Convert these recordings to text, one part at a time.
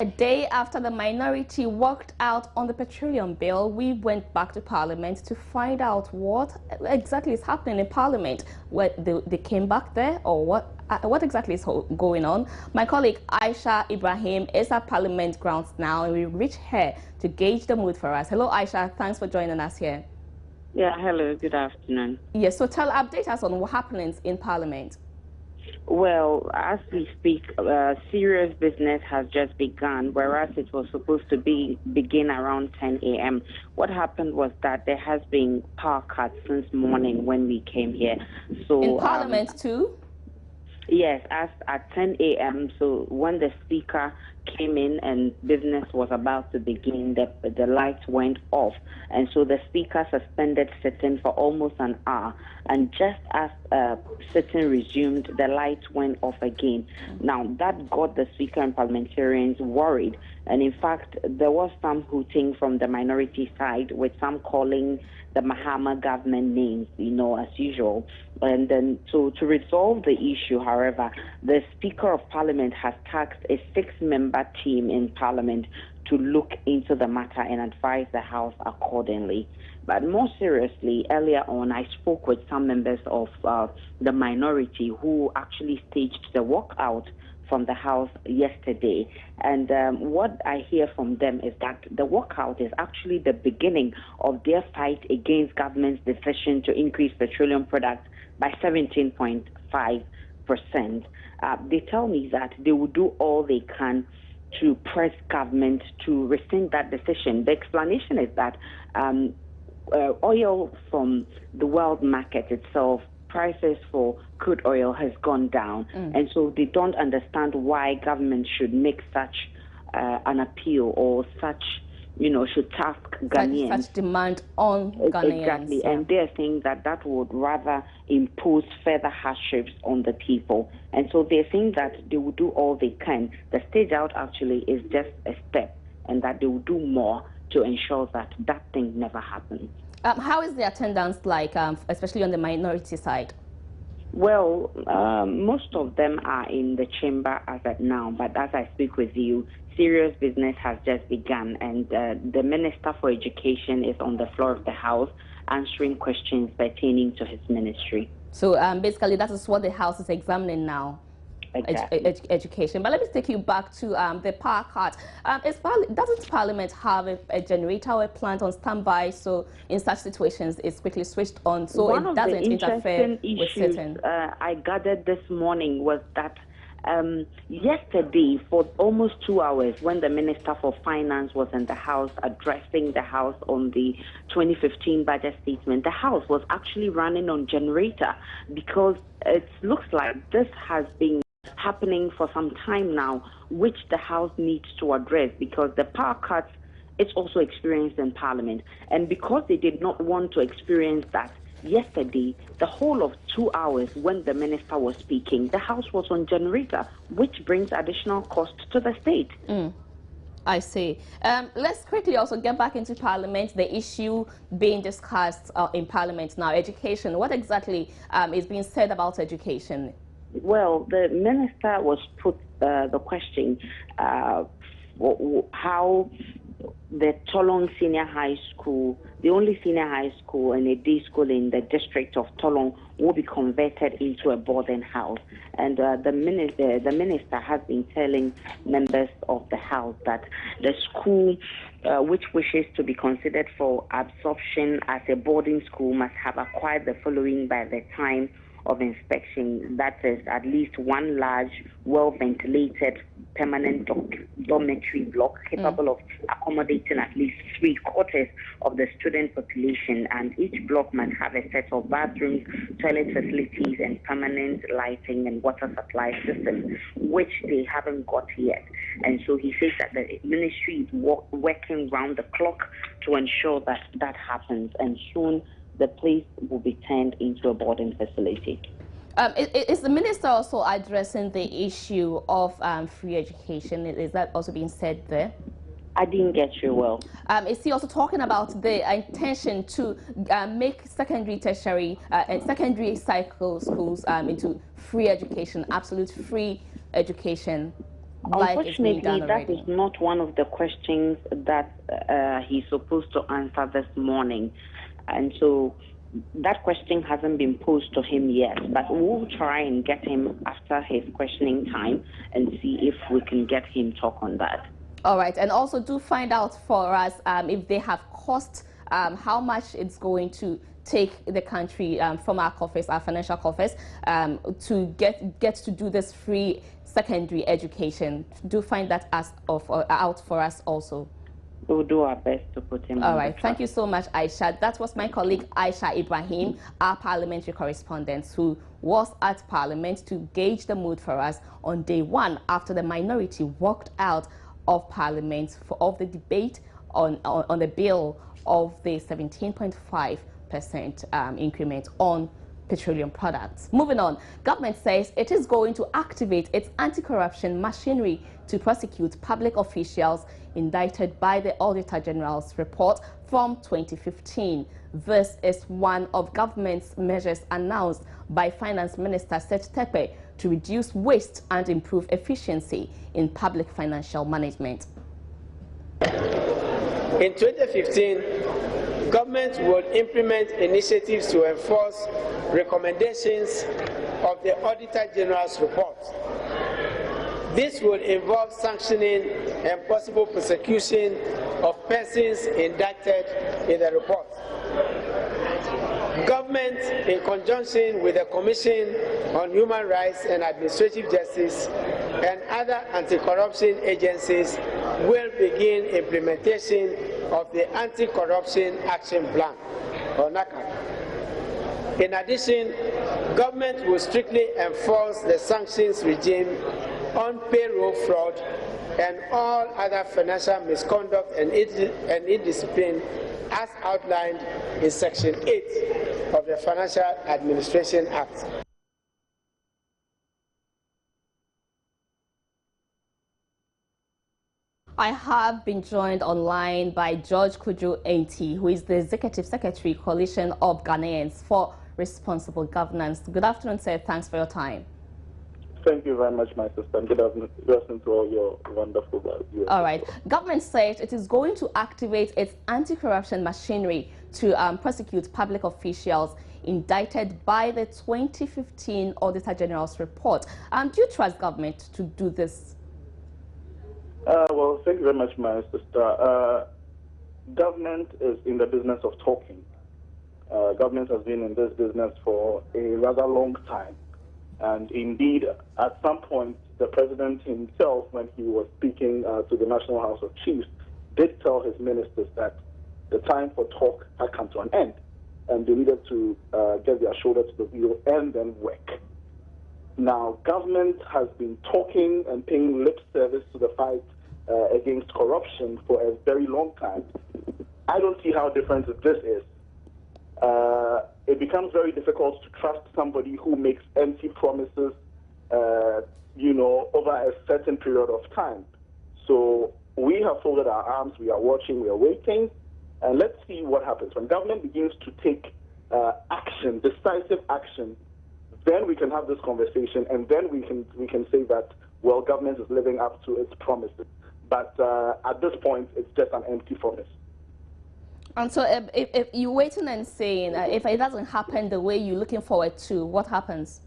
A day after the minority walked out on the petroleum bill, we went back to Parliament to find out what exactly is happening in Parliament. They came back there, or what exactly is going on? My colleague Aisha Ibrahim is at Parliament grounds now, and we reached her to gauge the mood for us. Hello, Aisha. Thanks for joining us here. Yeah, hello. Good afternoon. Yes, so update us on what happens in Parliament. Well, as we speak, serious business has just begun, whereas it was supposed to begin around 10 a.m. What happened was that there has been power cuts since morning when we came here. So in Parliament too? Yes, as at 10 a.m. So when the speaker came in and business was about to begin, the lights went off. And so the speaker suspended sitting for almost an hour. And just as sitting resumed, the lights went off again. Now, that got the speaker and parliamentarians worried. And in fact, there was some hooting from the minority side, with some calling the Mahama government names, as usual. And then to resolve the issue, however, the Speaker of Parliament has tasked a 6-member team in Parliament to look into the matter and advise the House accordingly. But more seriously, earlier on, I spoke with some members of the minority who actually staged the walkout from the House yesterday. And what I hear from them is that the walkout is actually the beginning of their fight against government's decision to increase petroleum products by 17.5%. They tell me that they will do all they can to press government to rescind that decision. The explanation is that oil from the world market itself, prices for crude oil has gone down. And so they don't understand why government should make such an appeal or such, should task Ghanaians. Such demand on Ghanaians. Exactly, yeah. And they're saying that would rather impose further hardships on the people. And so they're saying that they will do all they can. The stage out actually is just a step, and that they will do more to ensure that that thing never happens. How is the attendance like, especially on the minority side? Well, most of them are in the chamber as at now, but as I speak with you, serious business has just begun, and the Minister for Education is on the floor of the House answering questions pertaining to his ministry. So basically that is what the House is examining now. Exactly. Education. But let me take you back to the power cut. Doesn't Parliament have a generator or a plant on standby, so in such situations it's quickly switched on, so it doesn't interfere with sitting? I gathered this morning was that yesterday, for almost 2 hours, when the Minister for Finance was in the House addressing the House on the 2015 budget statement, the House was actually running on generator, because it looks like this has been happening for some time now, which the House needs to address, because the power cuts it's also experienced in Parliament. And because they did not want to experience that yesterday, the whole of 2 hours when the minister was speaking, the House was on generator, which brings additional cost to the state. I see. Let's quickly also get back into Parliament, the issue being discussed in Parliament now, education. What exactly is being said about education? Well, the minister was put the question how the Tolong Senior High School, the only senior high school and a day school in the district of Tolong, will be converted into a boarding house. And the minister has been telling members of the House that the school which wishes to be considered for absorption as a boarding school must have acquired the following by the time of inspection: that is, at least one large, well-ventilated, permanent dormitory block capable of accommodating at least 3/4 of the student population, and each block must have a set of bathrooms, toilet facilities, and permanent lighting and water supply systems, which they haven't got yet. And so he says that the ministry is working round the clock to ensure that that happens, and soon the place will be turned into a boarding facility. Is the minister also addressing the issue of free education? Is that also being said there? I didn't get you well. Is he also talking about the intention to make secondary, tertiary, and secondary cycle schools into free education, absolute free education? like it's being done Unfortunately, that is already? not one of the questions that he's supposed to answer this morning. And so that question hasn't been posed to him yet, but we'll try and get him after his questioning time and see if we can get him talk on that. All right, and also do find out for us if they have cost, how much it's going to take the country from our coffers, our financial coffers, to get to do this free secondary education. Do find that out for us also. We'll do our best to put him All on right, the thank track. you so much, Aisha. That was my colleague Aisha Ibrahim, our parliamentary correspondent, who was at Parliament to gauge the mood for us on day one after the minority walked out of Parliament of the debate on the bill of the 17.5% increment on petroleum products. Moving on, government says it is going to activate its anti-corruption machinery to prosecute public officials indicted by the Auditor General's report from 2015. This is one of government's measures announced by Finance Minister Seth Terkper to reduce waste and improve efficiency in public financial management. In 2015, government will implement initiatives to enforce recommendations of the Auditor General's report. This will involve sanctioning and possible prosecution of persons indicted in the report. Government, in conjunction with the Commission on Human Rights and Administrative Justice and other anti-corruption agencies, will begin implementation of the Anti-Corruption Action Plan, or NACA. In addition, government will strictly enforce the sanctions regime on payroll fraud and all other financial misconduct and indiscipline as outlined in Section 8 of the Financial Administration Act. I have been joined online by George Kujo Enti, who is the Executive Secretary, Coalition of Ghanaians for Responsible Governance. Good afternoon, sir. Thanks for your time. Thank you very much, my sister. Good afternoon to all your wonderful viewers. All right. Government says it is going to activate its anti-corruption machinery to prosecute public officials indicted by the 2015 Auditor General's report. Do you trust government to do this? Well, thank you very much, my sister. Government is in the business of talking. Government has been in this business for a rather long time. And indeed, at some point, the president himself, when he was speaking to the National House of Chiefs, did tell his ministers that the time for talk had come to an end, and they needed to get their shoulder to the wheel and then work. Now, government has been talking and paying lip service to the fight against corruption for a very long time. I don't see how different this is. It becomes very difficult to trust somebody who makes empty promises, over a certain period of time. So we have folded our arms, we are watching, we are waiting, and let's see what happens. When government begins to take action, decisive action, then we can have this conversation, and then we can say that, well, government is living up to its promises. But at this point, it's just an empty promise. And so if you're waiting and saying, if it doesn't happen the way you're looking forward to, what happens?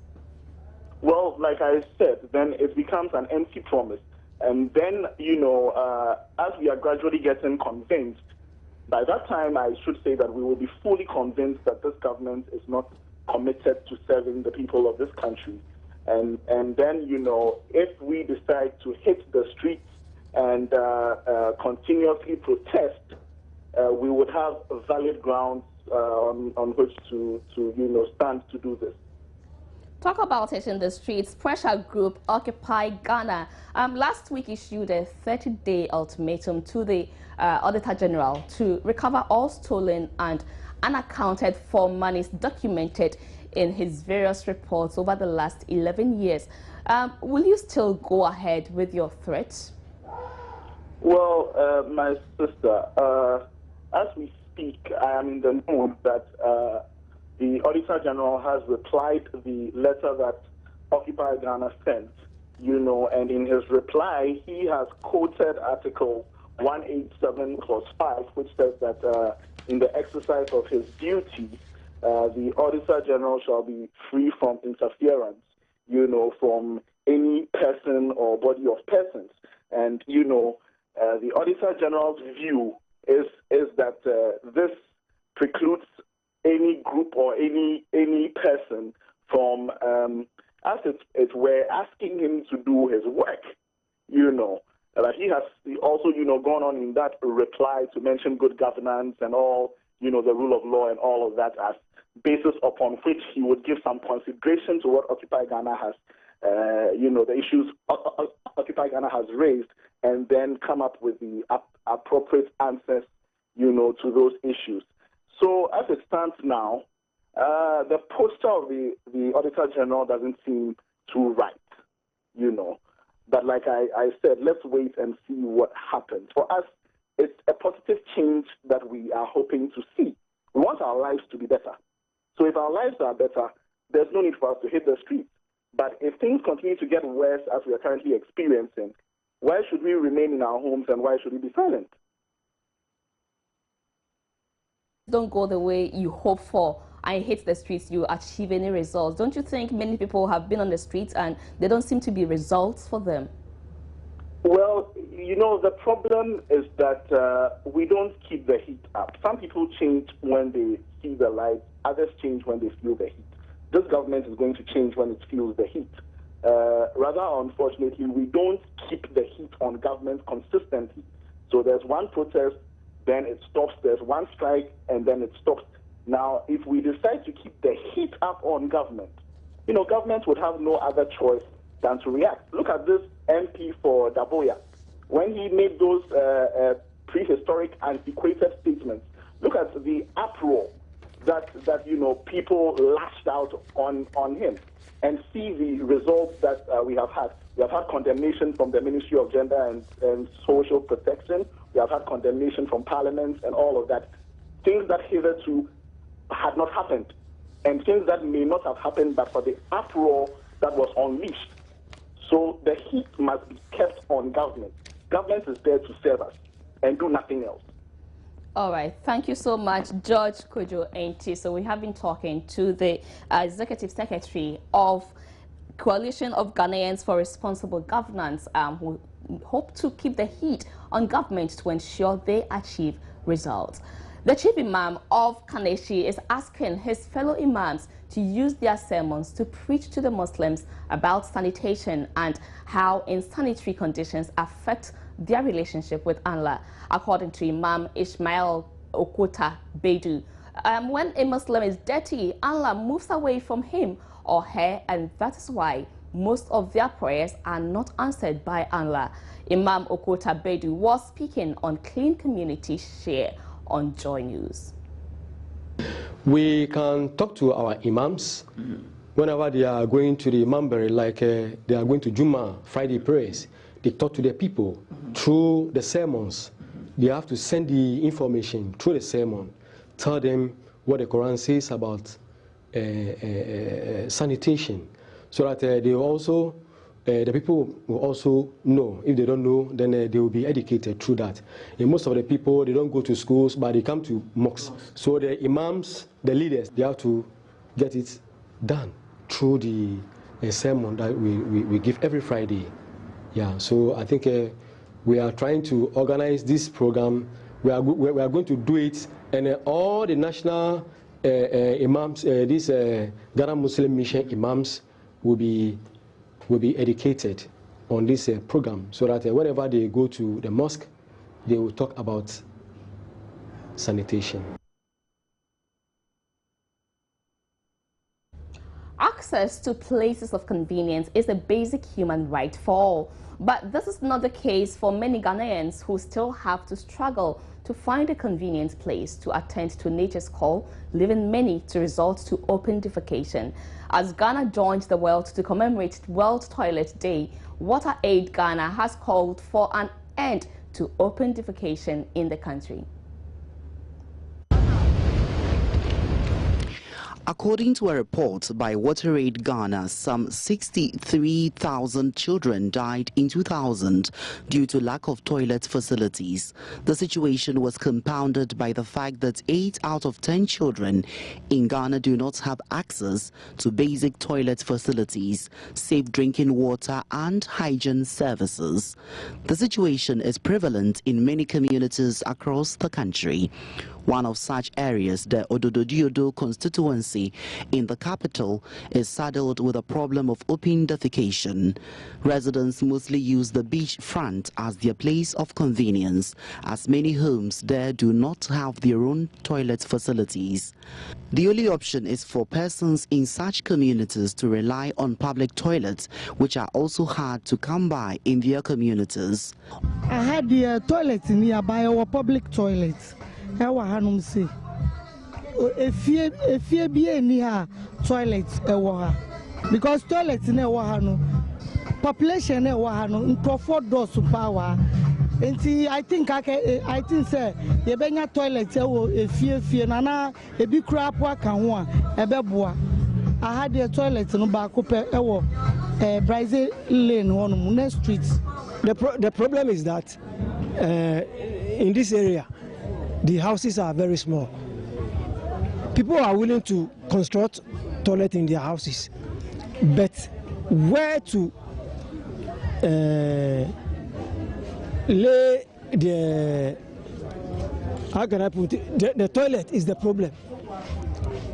Well, like I said, then it becomes an empty promise. And then, as we are gradually getting convinced, by that time, I should say that we will be fully convinced that this government is not committed to serving the people of this country. And then, if we decide to hit the streets and continuously protest, we would have valid grounds on which to stand to do this. Talk about it in the streets. Pressure group Occupy Ghana last week issued a 30-day ultimatum to the Auditor General to recover all stolen and unaccounted for monies documented in his various reports over the last 11 years. Will you still go ahead with your threat? Well, my sister, as we speak, I am in the mood that the Auditor General has replied the letter that Occupy Ghana sent, and in his reply, he has quoted Article 187 clause 5, which says that in the exercise of his duty, the Auditor General shall be free from interference, from any person or body of persons. And, the Auditor General's view is that this precludes any group or any person from, as it were, asking him to do his work, That he has also, gone on in that reply to mention good governance and all, the rule of law and all of that as basis upon which he would give some consideration to what Occupy Ghana has, the issues Occupy Ghana has raised, and then come up with the appropriate answers, to those issues. So as it stands now, the posture of the Auditor General doesn't seem too right, But like I said, let's wait and see what happens. For us, it's a positive change that we are hoping to see. We want our lives to be better. So if our lives are better, there's no need for us to hit the streets. But if things continue to get worse as we are currently experiencing, why should we remain in our homes and why should we be silent? Don't go the way you hope for and hit the streets, you achieve any results. Don't you think many people have been on the streets and there don't seem to be results for them? Well, the problem is that we don't keep the heat up. Some people change when they see the light, others change when they feel the heat. This government is going to change when it feels the heat. Rather, unfortunately, we don't keep the heat on government consistently. So there's one protest, then it stops. There's one strike, and then it stops. Now, if we decide to keep the heat up on government, government would have no other choice than to react. Look at this MP for Daboya. When he made those prehistoric, antiquated statements, look at the uproar that people lashed out on him, and see the results that we have had. We have had condemnation from the Ministry of Gender and Social Protection. We have had condemnation from Parliament and all of that. Things that hitherto had not happened, and things that may not have happened but for the uproar that was unleashed. So the heat must be kept on government. Government is there to serve us and do nothing else. All right. Thank you so much, George Kojo Enti. So we have been talking to the Executive Secretary of Coalition of Ghanaians for Responsible Governance, who hope to keep the heat on government to ensure they achieve results. The Chief Imam of Kaneshie is asking his fellow imams to use their sermons to preach to the Muslims about sanitation and how insanitary conditions affect their relationship with Allah. According to Imam Ismail Okota Bedu, when a Muslim is dirty, Allah moves away from him or her, and that is why most of their prayers are not answered by Allah. Imam Okota Bedu was speaking on Clean Community Share on Joy News. We can talk to our imams whenever they are going to the Mambari, like they are going to Juma, Friday prayers. They talk to their people through the sermons. They have to send the information through the sermon, tell them what the Quran says about sanitation, so that they also, the people will also know. If they don't know, then they will be educated through that. And most of the people, they don't go to schools, but they come to mosques. So the imams, the leaders, they have to get it done through the sermon that we give every Friday. Yeah, so I think we are trying to organize this program. We are going to do it, and all the national imams, these Ghana Muslim Mission imams, will be educated on this program, so that whenever they go to the mosque, they will talk about sanitation. Access to places of convenience is a basic human right for all. But this is not the case for many Ghanaians who still have to struggle to find a convenient place to attend to nature's call, leaving many to resort to open defecation. As Ghana joins the world to commemorate World Toilet Day, Water Aid Ghana has called for an end to open defecation in the country. According to a report by WaterAid Ghana, some 63,000 children died in 2000 due to lack of toilet facilities. The situation was compounded by the fact that 8 out of 10 children in Ghana do not have access to basic toilet facilities, safe drinking water and hygiene services. The situation is prevalent in many communities across the country. One of such areas, the Odododiodo constituency in the capital, is saddled with a problem of open defecation. Residents mostly use the beach front as their place of convenience, as many homes there do not have their own toilet facilities. The only option is for persons in such communities to rely on public toilets, which are also hard to come by in their communities. I had the toilets nearby our public toilets. If you be near toilets, because toilets in a population in Crawford doors to power. And see, I think say you bring toilets if you nana a big crap work and one a beboa. I had the toilets no back up Brazil Lane on Mune Street. The problem is that in this area the houses are very small. People are willing to construct toilet in their houses, but where to lay the, how can I put it, the toilet is the problem.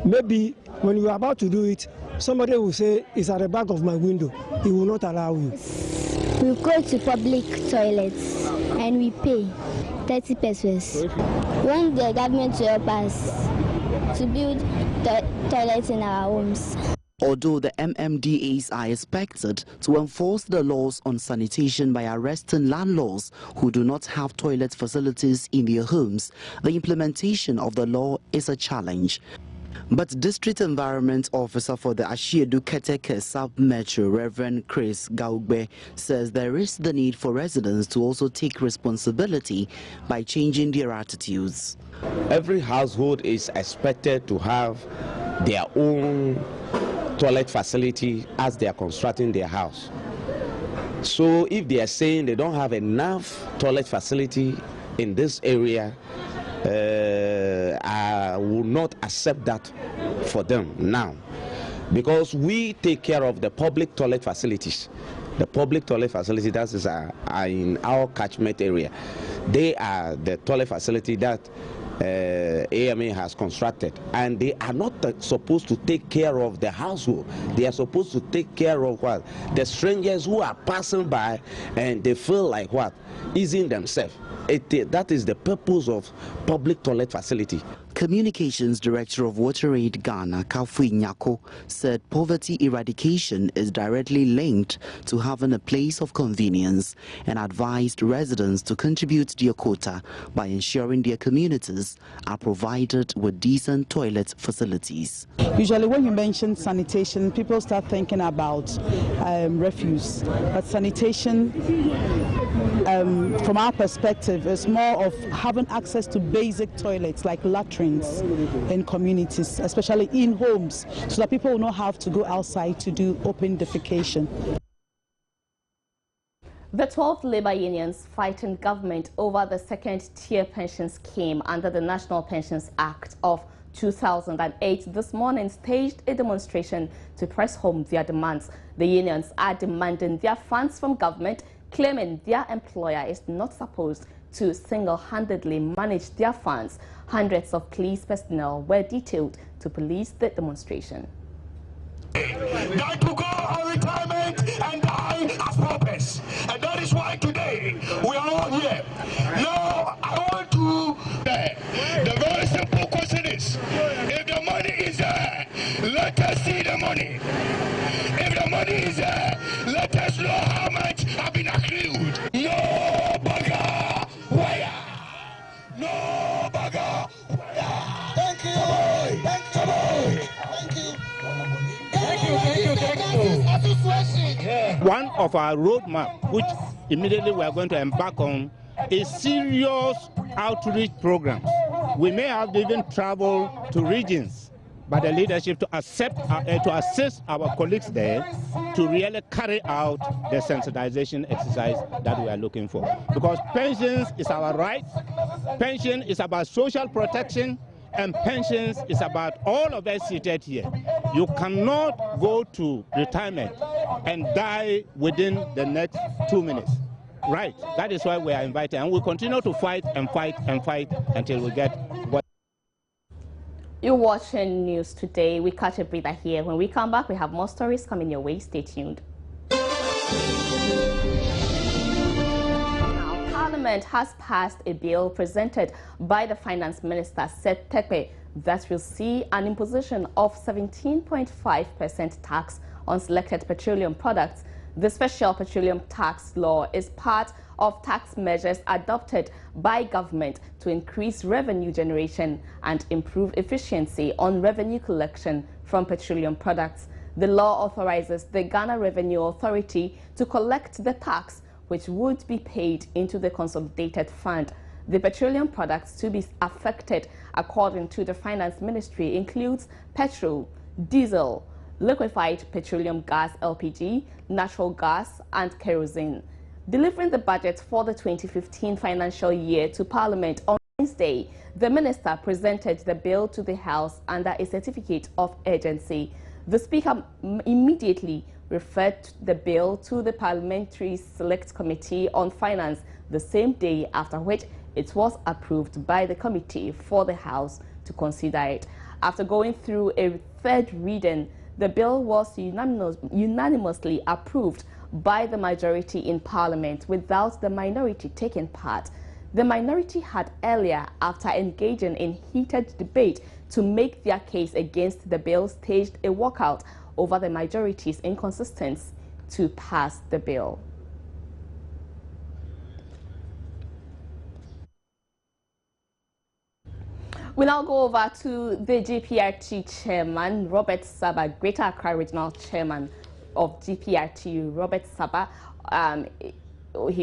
Maybe when you are about to do it, somebody will say it's at the back of my window. He will not allow you. We go to public toilets and we pay 30 pesos. When the government will help us to build toilets in our homes. Although the MMDAs are expected to enforce the laws on sanitation by arresting landlords who do not have toilet facilities in their homes, the implementation of the law is a challenge. But District Environment Officer for the Ashiedu Keteke Sub-Metro, Reverend Chris Gaugbe, says there is the need for residents to also take responsibility by changing their attitudes. Every household is expected to have their own toilet facility as they are constructing their house. So if they are saying they don't have enough toilet facility in this area, I will not accept that for them now, because we take care of the public toilet facilities. The public toilet facilities that are in our catchment area. They are the toilet facility that AMA has constructed, and they are not supposed to take care of the household. They are supposed to take care of what? The strangers who are passing by and they feel like what? Easing themselves. That is the purpose of public toilet facility. Communications Director of WaterAid Ghana, Kafui Nyako, said poverty eradication is directly linked to having a place of convenience and advised residents to contribute their quota by ensuring their communities are provided with decent toilet facilities. Usually when you mention sanitation, people start thinking about refuse, but sanitation from our perspective is more of having access to basic toilets like latrines in communities, especially in homes, so that people will not have to go outside to do open defecation. The 12 labor unions fighting government over the second-tier pension scheme under the National Pensions Act of 2008 this morning staged a demonstration to press home their demands. The unions are demanding their funds from government, claiming their employer is not supposed to single-handedly manage their funds. Hundreds of police personnel were detailed to police the demonstration. Die to go on retirement and die as paupers. And that is why today we are all here. Now I want to the very simple question is, if the money is there, let us see the money. If the money is there, let us know how much have been accrued. No bugger wire. No bugger wire. Thank you. Thank you. Thank you. One of our roadmap, which immediately we are going to embark on, is serious outreach programs. We may have to even travel to regions by the leadership to assist our colleagues there to really carry out the sensitization exercise that we are looking for. Because pensions is our right, pension is about social protection, and pensions is about all of us seated here. You cannot go to retirement and die within the next 2 minutes. Right, that is why we are invited, and we'll continue to fight and fight and fight until we get what. You're watching News Today. We catch a breather here. When we come back, we have more stories coming your way. Stay tuned. Now, Parliament has passed a bill presented by the Finance Minister, Seth Tekpe, that will see an imposition of 17.5% tax on selected petroleum products. The special petroleum tax law is part of tax measures adopted by government to increase revenue generation and improve efficiency on revenue collection from petroleum products. The law authorizes the Ghana Revenue Authority to collect the tax, which would be paid into the consolidated fund. The petroleum products to be affected, according to the Finance Ministry, includes petrol, diesel, liquefied petroleum gas LPG, natural gas and kerosene. Delivering the budget for the 2015 financial year to Parliament on Wednesday, the minister presented the bill to the House under a certificate of urgency. The Speaker immediately referred the bill to the Parliamentary Select Committee on Finance the same day, after which it was approved by the committee for the House to consider it. After going through a third reading, the bill was unanimously approved by the majority in Parliament without the minority taking part. The minority had earlier, after engaging in heated debate to make their case against the bill, staged a walkout over the majority's inconsistency to pass the bill. We now go over to the GPRT chairman, Robert Saba, Greater Accra Regional Chairman of GPRT, Robert Saba. We're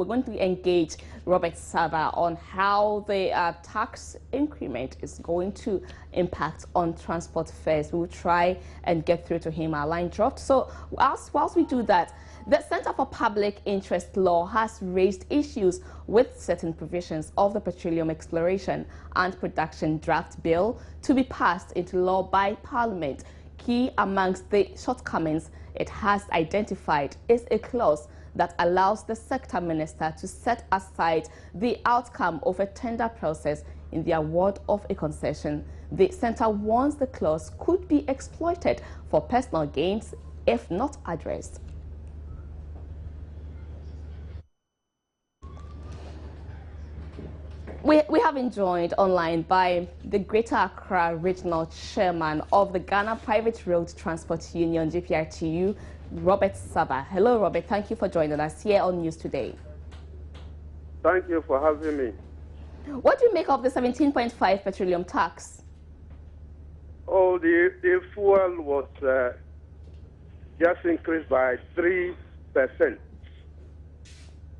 going to engage Robert Saba on how the tax increment is going to impact on transport fares. We'll try and get through to him. Our line dropped. So whilst we do that, the Center for Public Interest Law has raised issues with certain provisions of the Petroleum Exploration and Production Draft Bill to be passed into law by Parliament. Key amongst the shortcomings it has identified is a clause that allows the sector minister to set aside the outcome of a tender process in the award of a concession. The Center warns the clause could be exploited for personal gains if not addressed. We have been joined online by the Greater Accra Regional Chairman of the Ghana Private Road Transport Union, GPRTU, Robert Saba. Hello, Robert. Thank you for joining us here on News Today. Thank you for having me. What do you make of the 17.5 petroleum tax? Oh, the fuel was just increased by 3%.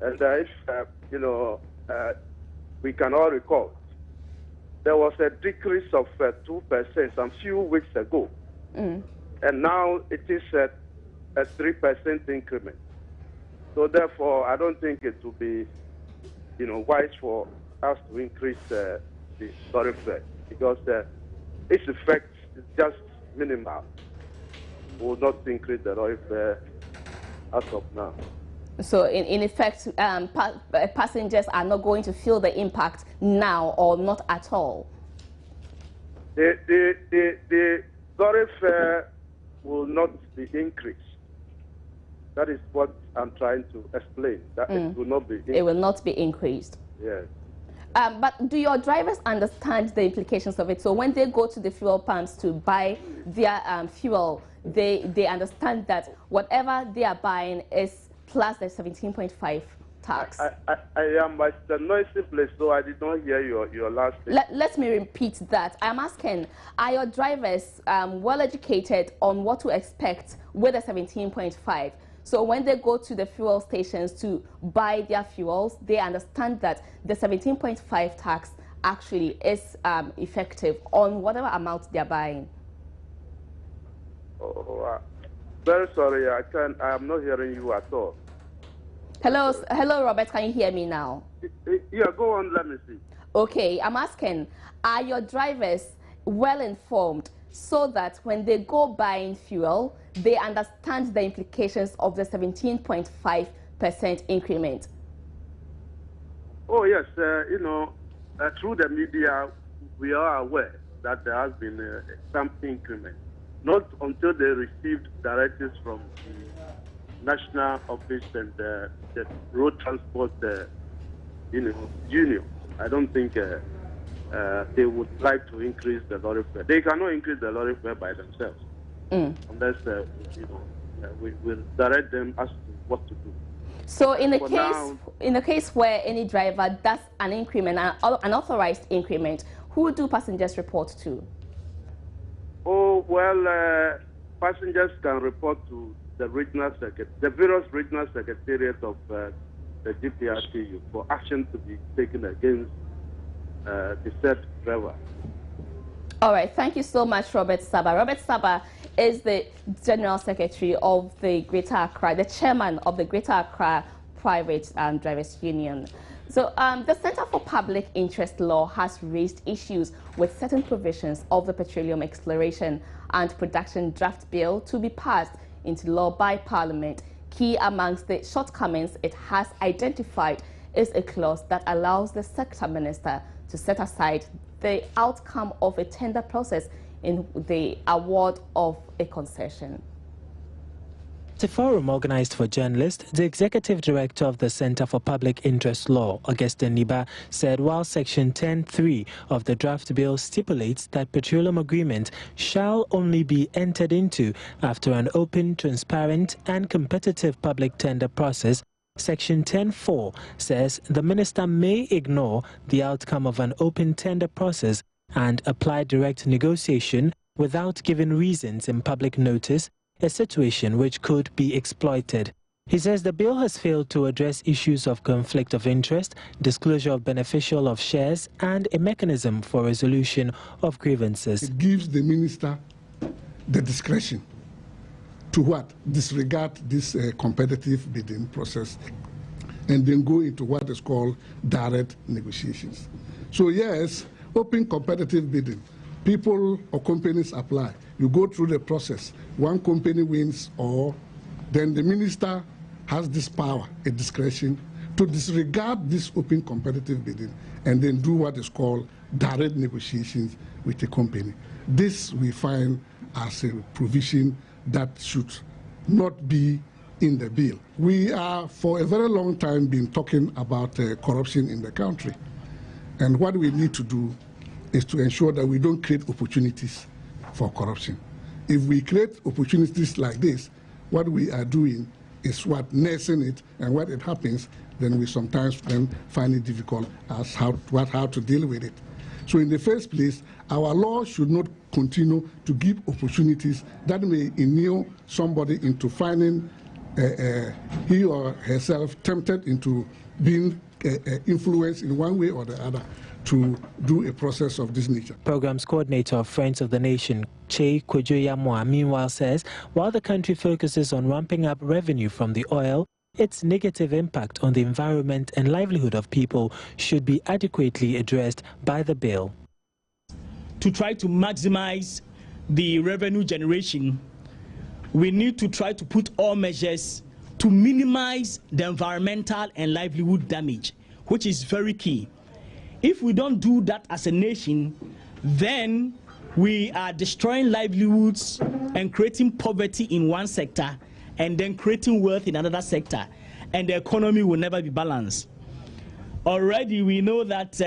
And if, we can all recall, there was a decrease of 2% some few weeks ago. And now it is a 3% increment. So therefore, I don't think it will be, wise for us to increase the tariff fare, because its effect is just minimal. We will not increase the tariff fare as of now. So in effect, passengers are not going to feel the impact now, or not at all? The tariff fare will not be increased. That is what I'm trying to explain, that it will not be increased. It will not be increased. Yes. But do your drivers understand the implications of it? So when they go to the fuel pumps to buy their fuel, they understand that whatever they are buying is plus the 17.5 tax. I am at a noisy place, so I did not hear your last thing. Let me repeat that. I'm asking, are your drivers well educated on what to expect with the 17.5? So when they go to the fuel stations to buy their fuels, they understand that the 17.5 tax actually is effective on whatever amount they're buying? Oh, very sorry, I am not hearing you at all. Hello, hello, Robert. Can you hear me now? Yeah, go on. Let me see. Okay, I'm asking, are your drivers well informed so that when they go buying fuel, they understand the implications of the 17.5% increment? Oh yes, through the media, we are aware that there has been some increment. Not until they received directives from the National Office and the Road Transport, Union. I don't think they would like to increase the lorry fare. They cannot increase the lorry fare by themselves unless we will direct them as to what to do. So in the case where any driver does an increment, an unauthorized increment, who do passengers report to? Oh well, passengers can report to the various regional secretariats of the GPRTU for action to be taken against the said driver. All right, thank you so much, Robert Saba. Robert Saba is the General Secretary of the Greater Accra, the Chairman of the Greater Accra Private Drivers Union. So the Center for Public Interest Law has raised issues with certain provisions of the Petroleum Exploration and Production Draft Bill to be passed into law by Parliament. Key amongst the shortcomings it has identified is a clause that allows the sector minister to set aside the outcome of a tender process in the award of a concession. At a forum organized for journalists, the executive director of the Center for Public Interest Law, Augustine Niba, said while Section 10.3 of the draft bill stipulates that petroleum agreement shall only be entered into after an open, transparent and competitive public tender process, Section 10.4 says the minister may ignore the outcome of an open tender process and apply direct negotiation without giving reasons in public notice, a situation which could be exploited. He says the bill has failed to address issues of conflict of interest, disclosure of beneficial of shares, and a mechanism for resolution of grievances. It gives the minister the discretion to what? Disregard this competitive bidding process and then go into what is called direct negotiations. So yes, open competitive bidding. People or companies apply. You go through the process. One company wins, or then the minister has this power, a discretion, to disregard this open competitive bidding and then do what is called direct negotiations with the company. This we find as a provision that should not be in the bill. We are for a very long time been talking about corruption in the country. And what we need to do is to ensure that we don't create opportunities for corruption. If we create opportunities like this, what we are doing is what nursing it, and when it happens, then we sometimes then find it difficult as how to deal with it. So in the first place, our law should not continue to give opportunities that may inure somebody into finding he or herself tempted into being influenced in one way or the other to do a process of this nature. Programs coordinator of Friends of the Nation, Che Kojoyamwa, meanwhile says, while the country focuses on ramping up revenue from the oil, its negative impact on the environment and livelihood of people should be adequately addressed by the bill. To try to maximize the revenue generation, we need to try to put all measures to minimize the environmental and livelihood damage, which is very key. If we don't do that as a nation, then we are destroying livelihoods and creating poverty in one sector and then creating wealth in another sector, and the economy will never be balanced. Already we know that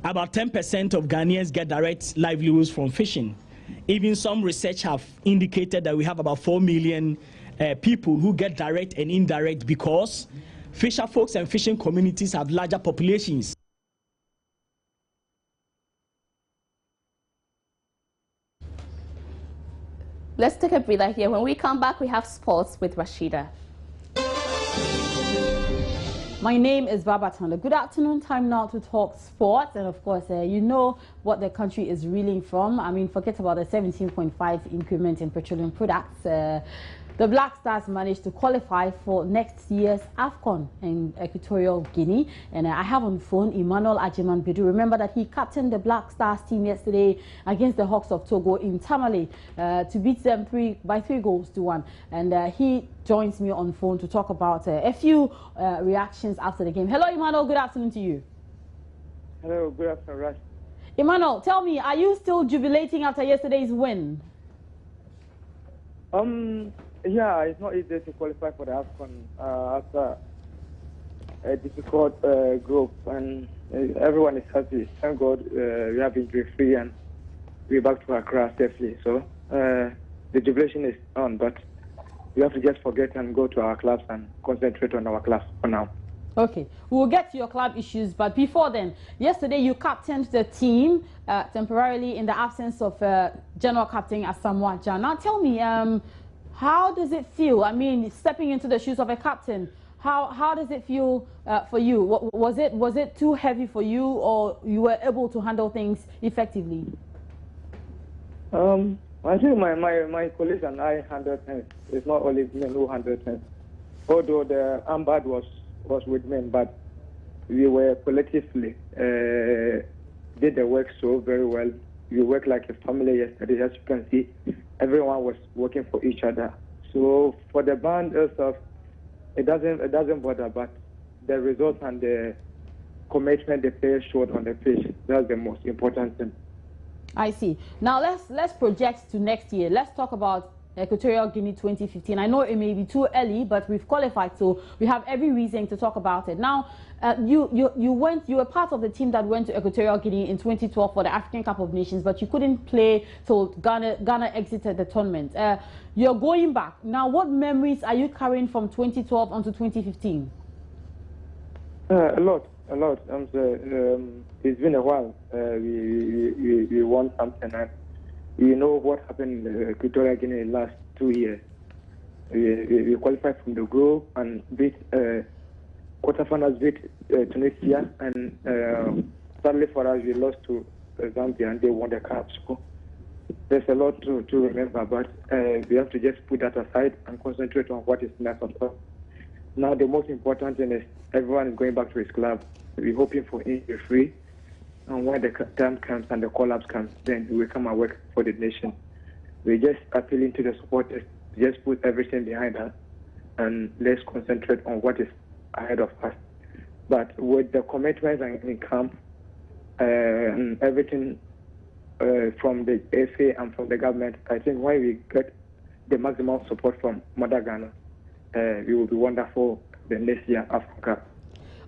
about 10% of Ghanaians get direct livelihoods from fishing. Even some research have indicated that we have about 4 million people who get direct and indirect because fisher folks and fishing communities have larger populations. Let's take a breather here. When we come back, we have sports with Rashida. My name is Babatanda. Good afternoon. Time now to talk sports. And of course, you know what the country is reeling from. I mean, forget about the 17.5 increment in petroleum products. The Black Stars managed to qualify for next year's AFCON in Equatorial Guinea. And I have on the phone Emmanuel Ajiman Bidu. Remember that he captained the Black Stars team yesterday against the Hawks of Togo in Tamale to beat them 3-1. And he joins me on phone to talk about a few reactions after the game. Hello, Emmanuel. Good afternoon to you. Hello. Good afternoon, Russ. Emmanuel, tell me, are you still jubilating after yesterday's win? Yeah, it's not easy to qualify for the AFCON after a difficult group, and everyone is happy. Thank God we have injury-free and we're back to Accra safely. So the jubilation is on, but we have to just forget and go to our clubs and concentrate on our clubs for now. Okay, we'll get to your club issues, but before then, yesterday you captained the team temporarily in the absence of General Captain Asamoah Gyan. Now tell me, how does it feel? I mean, stepping into the shoes of a captain, how does it feel for you? Was it too heavy for you, or you were able to handle things effectively? I think my colleagues and I handled things. It's not only men who handled things. Although the armband was with men, but we were collectively did the work so very well. We worked like a family yesterday, as you can see. Everyone was working for each other. So for the band itself, it doesn't bother, but the results and the commitment the players showed on the pitch, that's the most important thing. I see. Now let's project to next year. Let's talk about Equatorial Guinea 2015. I know it may be too early, but we've qualified, so we have every reason to talk about it. Now, you were part of the team that went to Equatorial Guinea in 2012 for the African Cup of Nations, but you couldn't play till Ghana exited the tournament. You're going back. Now, what memories are you carrying from 2012 onto 2015? A lot. It's been a while. We won something, and you know what happened in Equatorial Guinea in the last 2 years. We qualified from the group and beat quarterfinals, beat Tunisia, and sadly for us, we lost to Zambia, and they won the cup. So there's a lot to remember, but we have to just put that aside and concentrate on what is next of us. Now, the most important thing is everyone is going back to his club. We're hoping for injury-free. And when the time comes and the collapse comes, then we come and work for the nation. We're just appealing to the supporters, just put everything behind us and let's concentrate on what is ahead of us. But with the commitments and income and everything from the FA and from the government, I think when we get the maximum support from Mother Ghana, we will be wonderful the next year Africa.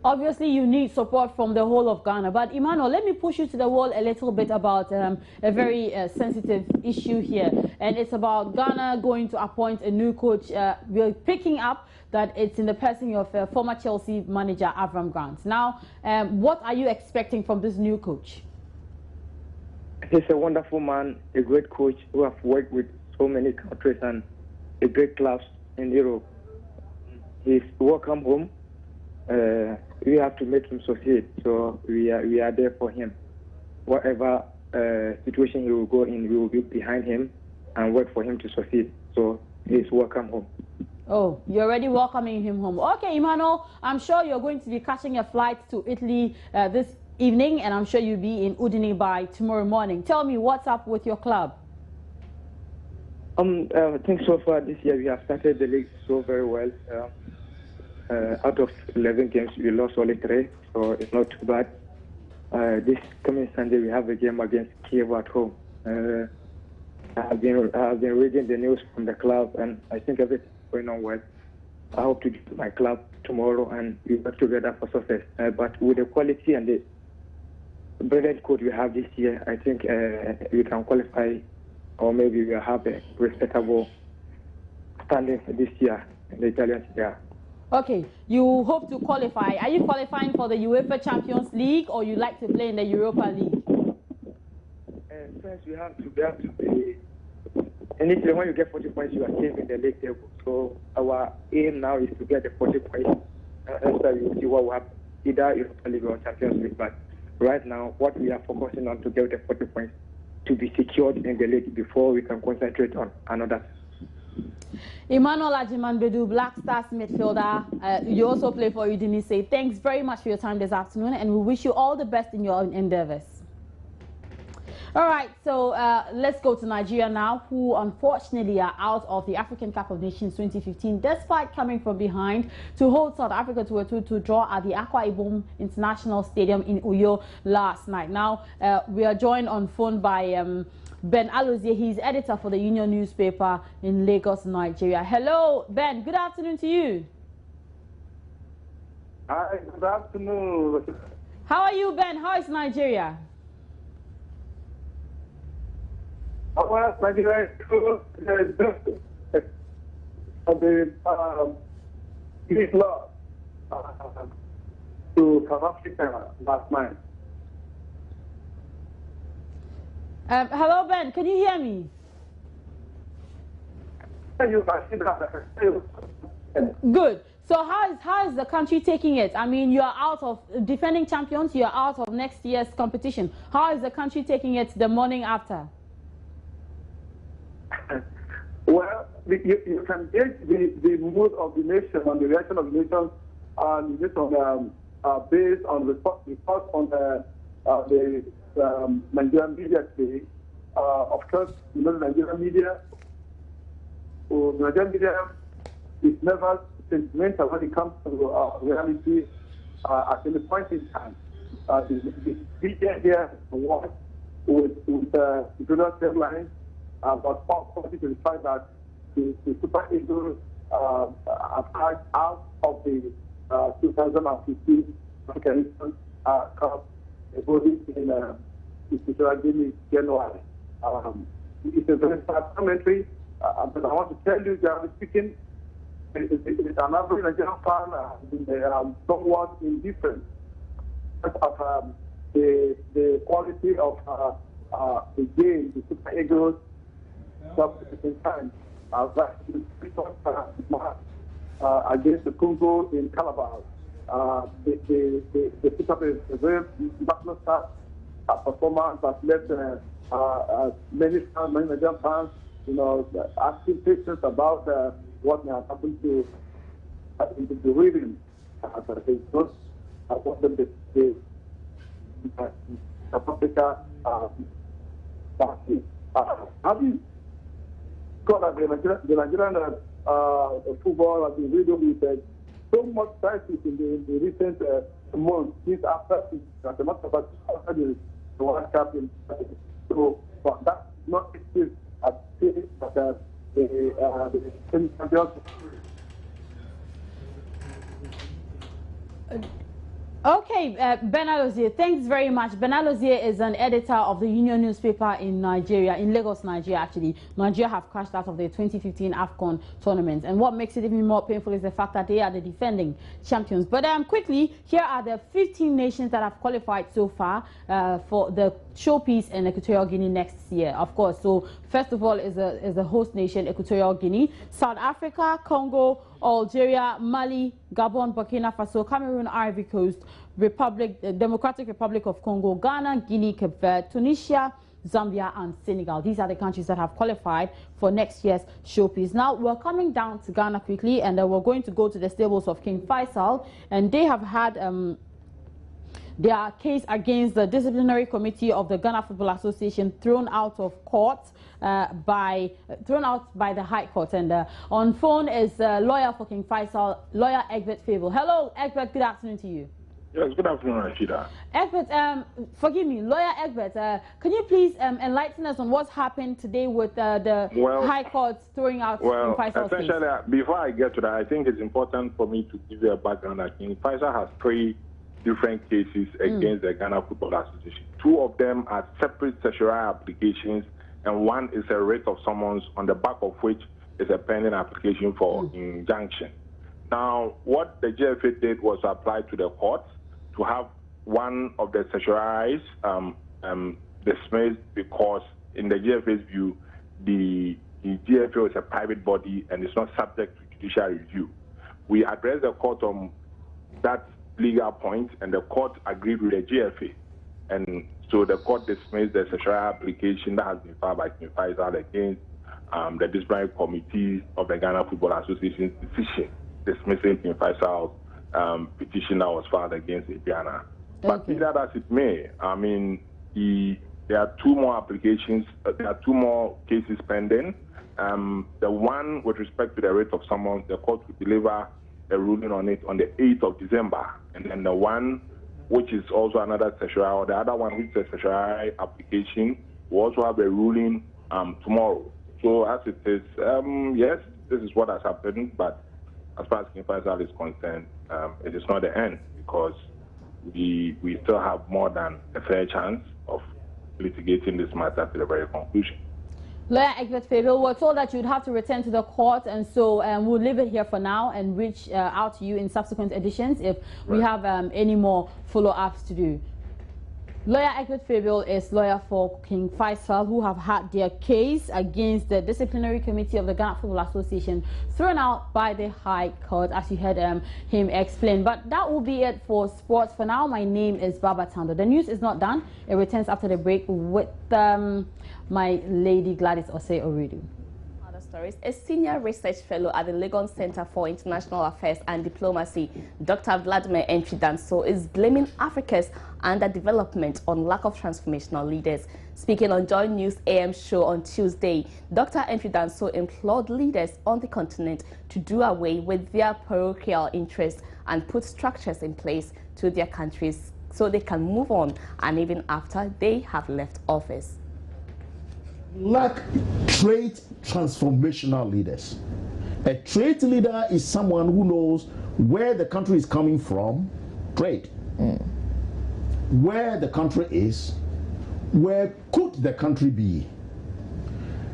Obviously, you need support from the whole of Ghana. But, Emmanuel, let me push you to the wall a little bit about a very sensitive issue here. And it's about Ghana going to appoint a new coach. We're picking up that it's in the person of former Chelsea manager Avram Grant. Now, what are you expecting from this new coach? He's a wonderful man, a great coach who have worked with so many countries and a great clubs in Europe. He's welcome home. We have to make him succeed, so we are there for him. Whatever situation he will go in, we will be behind him and work for him to succeed. So he's welcome home. Oh, you're already welcoming him home. Okay, Emmanuel, I'm sure you're going to be catching a flight to Italy this evening, and I'm sure you'll be in Udine by tomorrow morning. Tell me, what's up with your club? I think so far this year we have started the league so very well. Out of 11 games, we lost only 3, so it's not too bad. This coming Sunday, we have a game against Kiev at home. I have been reading the news from the club, and I think everything's going on well. I hope to get to my club tomorrow, and we work together for success. But with the quality and the brilliant coach we have this year, I think we can qualify, or maybe we'll have a respectable standing this year in the Italian Serie A. Okay, you hope to qualify. Are you qualifying for the UEFA Champions League, or you like to play in the Europa League? First, we have to be. Initially, when you get 40 points, you are safe in the league table. So our aim now is to get the 40 points so you see what will happen, either Europa League or Champions League. But right now, what we are focusing on to get the 40 points to be secured in the league before we can concentrate on another. Emmanuel Ajimanbedu, Black Stars midfielder. You also play for Udinese. Thanks very much for your time this afternoon, and we wish you all the best in your endeavors. All right, so let's go to Nigeria now, who unfortunately are out of the African Cup of Nations 2015, despite coming from behind to hold South Africa to a 2-2 draw at the Akwa Ibom International Stadium in Uyo last night. Now, we are joined on phone by Ben Alozie. He's editor for the Union newspaper in Lagos, Nigeria. Hello, Ben. Good afternoon to you. Hi, good afternoon. How are you, Ben? How is Nigeria? Well, Nigeria is good. Great loss to South Africa last night. Hello, Ben. Can you hear me? Good. So how is the country taking it? I mean, you are out of defending champions. You are out of next year's competition. How is the country taking it the morning after? Well, you can gauge the mood of the nation and the reaction of the nation based on reports on the Nigerian media today. Of course, you know, the Nigerian media is never sentimental when it comes to reality at any point in time. The media here was with Jonas headlines about positive to the fact that the Super Eagles have carried out of the 2015 African Cup voting in Equatorial January. It's a very sad Parliamentary, but I want to tell you, generally speaking, it's an average Nigerian fan somewhat indifferent of the quality of the game, the Super Eagles, time against the Congo in Calabar. They put up a very lackluster performance that left many Nigerian fans, you know, asking questions about what may have happened to the reading. They don't want them to South Africa party. Have you got that the Nigerian football has been riddled with so much crisis in the recent months since after the World Cup in so but that's not excuse at but the champions. Okay, Ben Alozie, thanks very much. Ben Alozie is an editor of the Union newspaper in Nigeria, in Lagos, Nigeria, actually. Nigeria have crashed out of the 2015 AFCON tournament. And what makes it even more painful is the fact that they are the defending champions. But quickly, here are the 15 nations that have qualified so far for the showpiece in Equatorial Guinea next year, of course. So, first of all, is the host nation, Equatorial Guinea, South Africa, Congo, Algeria, Mali, Gabon, Burkina Faso, Cameroon, Ivory Coast, Democratic Republic of Congo, Ghana, Guinea, Cape Verde, Tunisia, Zambia, and Senegal. These are the countries that have qualified for next year's showpiece. Now, we're coming down to Ghana quickly, and we're going to go to the stables of King Faisal, and they have had their case against the disciplinary committee of the Ghana Football Association thrown out of court by the High Court. And on phone is lawyer for King Faisal, lawyer Egbert Fable. Hello, Egbert. Good afternoon to you. Yes, good afternoon, Rashida. Egbert, forgive me, lawyer Egbert, can you please enlighten us on what's happened today with the High Court throwing out King Faisal's case? Essentially, before I get to that, I think it's important for me to give you a background that King Faisal has 3 different cases against the Ghana Football Association. 2 of them are separate certiorari applications, and 1 is a writ of summons, on the back of which is a pending application for injunction. Now, what the GFA did was apply to the court to have one of the certioraries dismissed because, in the GFA's view, the GFA is a private body and is not subject to judicial review. We addressed the court on that legal point, and the court agreed with the GFA. And so the court dismissed the certiorari application that has been filed by King Faisal against the disciplinary committee of the Ghana Football Association's decision dismissing King Faisal's petition that was filed against Ghana. But be that as it may, I mean, there are two more applications, there are two more cases pending. The one with respect to the writ of summons, the court will deliver a ruling on it on the 8th of December. And then the one which is also another certiorari, or the other one which is a certiorari application, will also have a ruling tomorrow. So as it is, yes, this is what has happened, but as far as King Faisal is concerned, it is not the end, because we still have more than a fair chance of litigating this matter to the very conclusion. Lawyer Egbert Fabil, we're told that you'd have to return to the court, and so we'll leave it here for now and reach out to you in subsequent editions if we have any more follow-ups to do. Lawyer Egbert Fabil is lawyer for King Faisal, who have had their case against the disciplinary committee of the Ghana Football Association thrown out by the High Court, as you heard him explain. But that will be it for sports. For now, my name is Baba Tando. The news is not done. It returns after the break with my lady Gladys Osei Oredu. Stories. A senior research fellow at the Lagos Center for International Affairs and Diplomacy, Dr. Vladimir Danso, is blaming Africa's underdevelopment on lack of transformational leaders. Speaking on Joy News AM show on Tuesday, Dr. Danso implored leaders on the continent to do away with their parochial interests and put structures in place to their countries so they can move on, and even after they have left office. Lack trait transformational leaders. A trait leader is someone who knows where the country is coming from, trait, where the country is, where could the country be.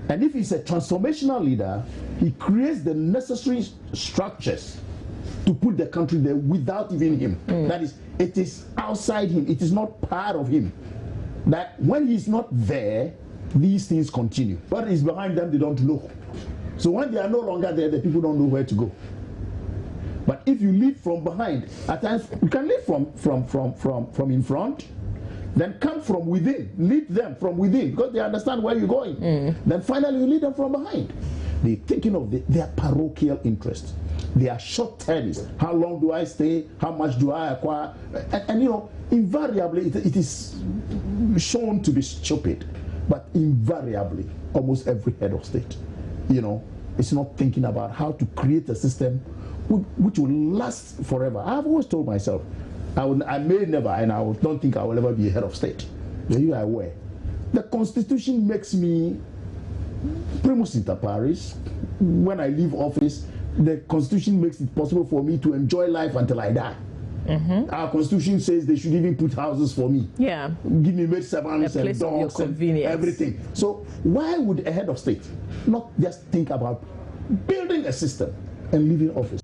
And if he's a transformational leader, he creates the necessary structures to put the country there without even him. That is, it is outside him, it is not part of him. That when he's not there, these things continue. What is behind them, they don't know. So when they are no longer there, the people don't know where to go. But if you lead from behind, at times you can lead from in front, then come from within, lead them from within, because they understand where you're going. Then finally you lead them from behind. They're thinking of their parochial interests. They are short-termists. How long do I stay? How much do I acquire? And you know, invariably it is shown to be stupid. But invariably, almost every head of state, you know, is not thinking about how to create a system which will last forever. I've always told myself, I may never, and I don't think I will ever be a head of state. You are aware. The Constitution makes me primus inter pares. When I leave office, the Constitution makes it possible for me to enjoy life until I die. Our Constitution says they should even put houses for me. Yeah. Give me maid servants and dogs and everything. So why would a head of state not just think about building a system and leaving office?